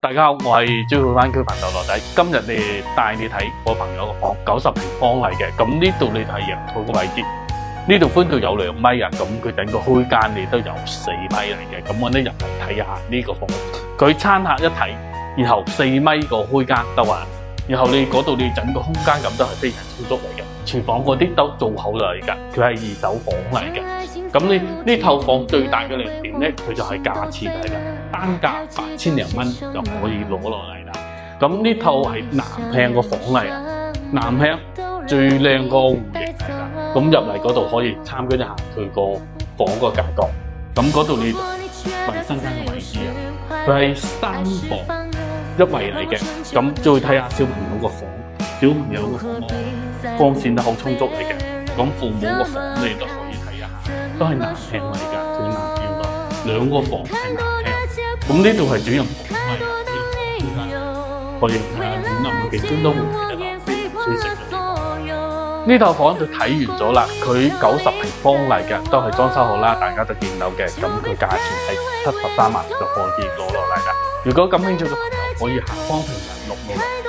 大家好，我係追會灣區頻道羅仔，今日帶你睇我朋友個房，90平方嚟嘅。咁呢度你睇陽台個位置，呢度寬度有2米啊，咁佢整個開間你都有4米嚟嘅。咁我呢入嚟睇下呢個房，佢餐客一睇，然後4米個開間得話，然後你嗰度你整個空間感都係非常充足嚟嘅。廚房嗰啲都做好嚟㗎，佢係2手房嚟嘅。咁呢套房最大嘅亮點咧，佢就係價錢嚟㗎，單價8000零蚊就可以攞落嚟啦。咁呢套係南向個房嚟啊，南向最靚個戶型嚟㗎。咁入嚟嗰度可以參觀一下佢個房個格局。咁嗰度你衞生間嘅位置啊，佢係3房1衛嚟嘅。咁再睇下小朋友個房，小朋友個房光線都好充足嚟嘅。咁父母個房你都可以睇一下，都係南向嚟㗎，最南向度2個房係南向。咁呢度係主人房嚟㗎，可以睇下展覽嘅景觀都會睇得到非常舒適嘅地方。呢套房就睇完咗啦，佢90平方嚟嘅，都係裝修好啦，大家都見到嘅。咁佢價錢係73萬就可以攞落嚟啦。如果感興趣嘅朋友，可以下方評論666。